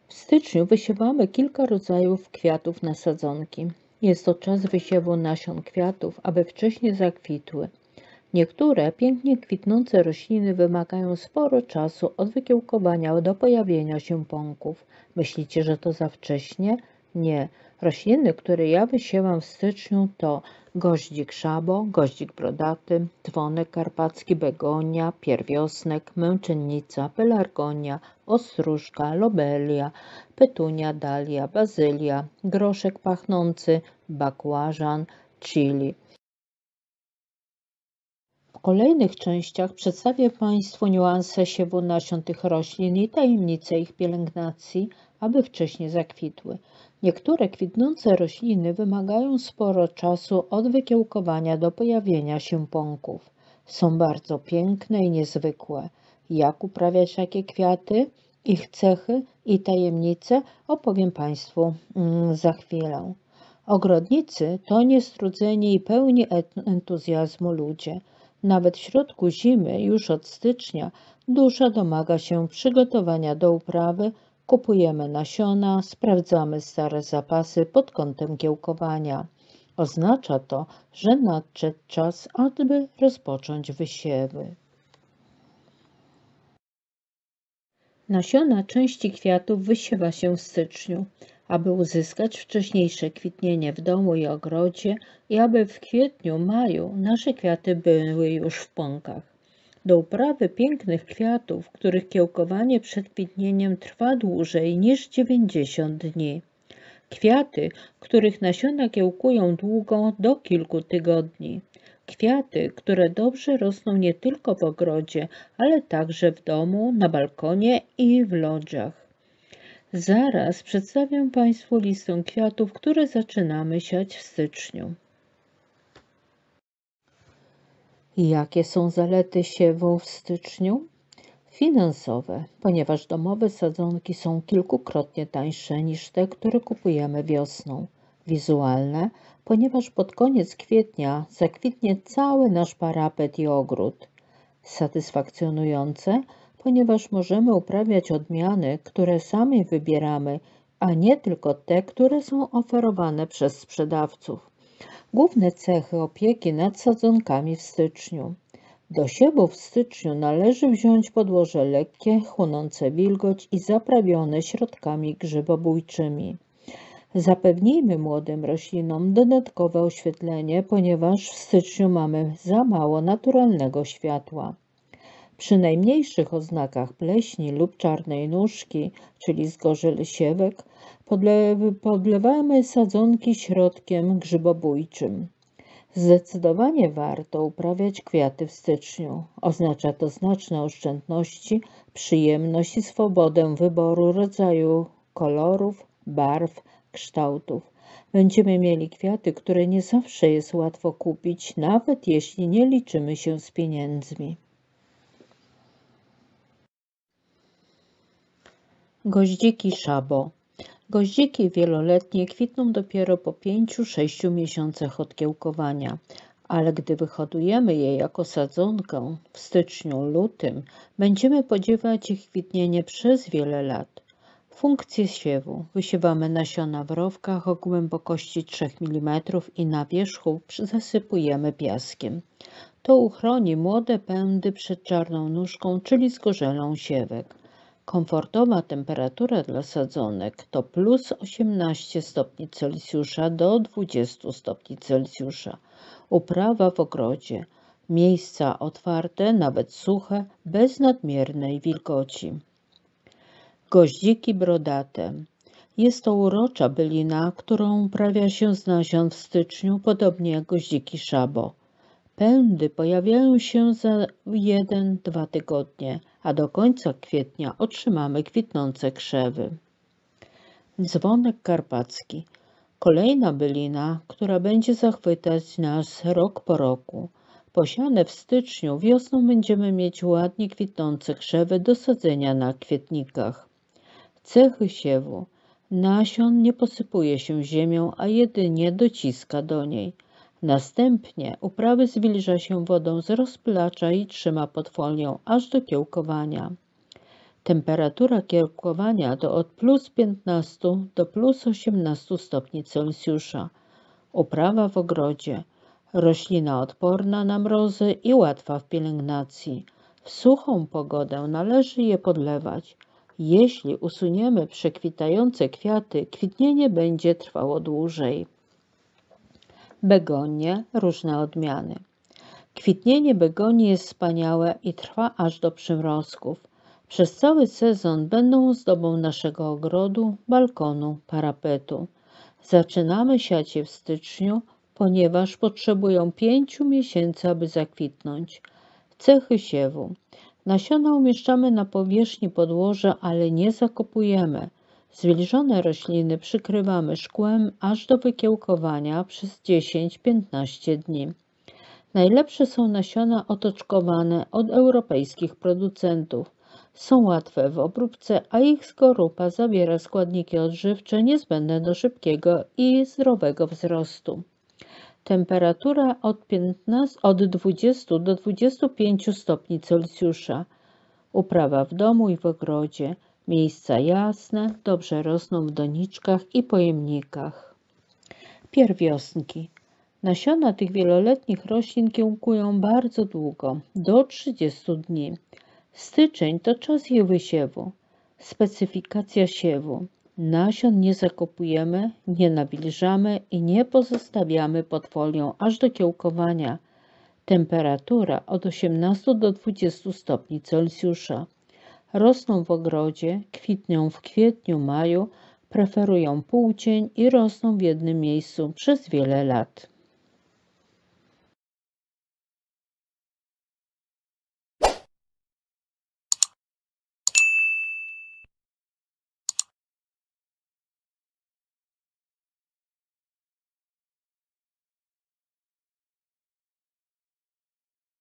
W styczniu wysiewamy kilka rodzajów kwiatów na sadzonki. Jest to czas wysiewu nasion kwiatów, aby wcześniej zakwitły. Niektóre pięknie kwitnące rośliny wymagają sporo czasu od wykiełkowania do pojawienia się pąków. Myślicie, że to za wcześnie? Nie. Rośliny, które ja wysiewam w styczniu, to goździk szabo, goździk brodaty, dzwonek karpacki, begonia, pierwiosnek, męczennica, pelargonia, ostróżka, lobelia, petunia, dalia, bazylia, groszek pachnący, bakłażan, chili. W kolejnych częściach przedstawię Państwu niuanse siewu nasion tych roślin i tajemnice ich pielęgnacji, aby wcześniej zakwitły. Niektóre kwitnące rośliny wymagają sporo czasu od wykiełkowania do pojawienia się pąków. Są bardzo piękne i niezwykłe. Jak uprawiać takie kwiaty, ich cechy i tajemnice opowiem Państwu za chwilę. Ogrodnicy to niestrudzeni i pełni entuzjazmu ludzie. Nawet w środku zimy, już od stycznia, dusza domaga się przygotowania do uprawy, kupujemy nasiona, sprawdzamy stare zapasy pod kątem kiełkowania. Oznacza to, że nadszedł czas, aby rozpocząć wysiewy. Nasiona części kwiatów wysiewa się w styczniu, aby uzyskać wcześniejsze kwitnienie w domu i ogrodzie i aby w kwietniu, maju nasze kwiaty były już w pąkach. Do uprawy pięknych kwiatów, których kiełkowanie przed kwitnieniem trwa dłużej niż 90 dni. Kwiaty, których nasiona kiełkują długo do kilku tygodni. Kwiaty, które dobrze rosną nie tylko w ogrodzie, ale także w domu, na balkonie i w lodziach. Zaraz przedstawię Państwu listę kwiatów, które zaczynamy siać w styczniu. Jakie są zalety siewu w styczniu? Finansowe, ponieważ domowe sadzonki są kilkukrotnie tańsze niż te, które kupujemy wiosną. Wizualne, ponieważ pod koniec kwietnia zakwitnie cały nasz parapet i ogród. Satysfakcjonujące, ponieważ możemy uprawiać odmiany, które sami wybieramy, a nie tylko te, które są oferowane przez sprzedawców. Główne cechy opieki nad sadzonkami w styczniu. Do siewu w styczniu należy wziąć podłoże lekkie, chłonące wilgoć i zaprawione środkami grzybobójczymi. Zapewnijmy młodym roślinom dodatkowe oświetlenie, ponieważ w styczniu mamy za mało naturalnego światła. Przy najmniejszych oznakach pleśni lub czarnej nóżki, czyli zgorzyl siewek, podlewamy sadzonki środkiem grzybobójczym. Zdecydowanie warto uprawiać kwiaty w styczniu. Oznacza to znaczne oszczędności, przyjemność i swobodę wyboru rodzaju kolorów, barw, kształtów. Będziemy mieli kwiaty, które nie zawsze jest łatwo kupić, nawet jeśli nie liczymy się z pieniędzmi. Goździki szabo. Goździki wieloletnie kwitną dopiero po 5–6 miesiącach od kiełkowania, ale gdy wyhodujemy je jako sadzonkę w styczniu, lutym, będziemy podziwiać ich kwitnienie przez wiele lat. Funkcje siewu. Wysiewamy nasiona w rowkach o głębokości 3 mm i na wierzchu zasypujemy piaskiem. To uchroni młode pędy przed czarną nóżką, czyli zgorzelą siewek. Komfortowa temperatura dla sadzonek to plus 18 stopni Celsjusza do 20 stopni Celsjusza. Uprawa w ogrodzie. Miejsca otwarte, nawet suche, bez nadmiernej wilgoci. Goździki brodate. Jest to urocza bylina, którą uprawia się z nasion w styczniu, podobnie jak goździki szabo. Pędy pojawiają się za 1–2 tygodnie, a do końca kwietnia otrzymamy kwitnące krzewy. Dzwonek karpacki. Kolejna bylina, która będzie zachwycać nas rok po roku. Posiane w styczniu, wiosną będziemy mieć ładnie kwitnące krzewy do sadzenia na kwietnikach. Cechy siewu. Nasion nie posypuje się ziemią, a jedynie dociska do niej. Następnie uprawy zwilża się wodą z rozpylacza i trzyma pod folią aż do kiełkowania. Temperatura kiełkowania to od +15 do +18 stopni Celsjusza. Uprawa w ogrodzie. Roślina odporna na mrozy i łatwa w pielęgnacji. W suchą pogodę należy je podlewać. Jeśli usuniemy przekwitające kwiaty, kwitnienie będzie trwało dłużej. Begonie, różne odmiany. Kwitnienie begonii jest wspaniałe i trwa aż do przymrozków. Przez cały sezon będą ozdobą naszego ogrodu, balkonu, parapetu. Zaczynamy siać je w styczniu, ponieważ potrzebują 5 miesięcy, aby zakwitnąć. Cechy siewu. Nasiona umieszczamy na powierzchni podłoża, ale nie zakopujemy. Zwilżone rośliny przykrywamy szkłem aż do wykiełkowania przez 10-15 dni. Najlepsze są nasiona otoczkowane od europejskich producentów. Są łatwe w obróbce, a ich skorupa zawiera składniki odżywcze niezbędne do szybkiego i zdrowego wzrostu. Temperatura od 20 do 25 stopni Celsjusza. Uprawa w domu i w ogrodzie. Miejsca jasne, dobrze rosną w doniczkach i pojemnikach. Pierwiosnki. Nasiona tych wieloletnich roślin kiełkują bardzo długo, do 30 dni. Styczeń to czas ich wysiewu. Specyfikacja siewu. Nasion nie zakopujemy, nie nawilżamy i nie pozostawiamy pod folią aż do kiełkowania. Temperatura od 18 do 20 stopni Celsjusza. Rosną w ogrodzie, kwitną w kwietniu, maju, preferują półcień i rosną w jednym miejscu przez wiele lat.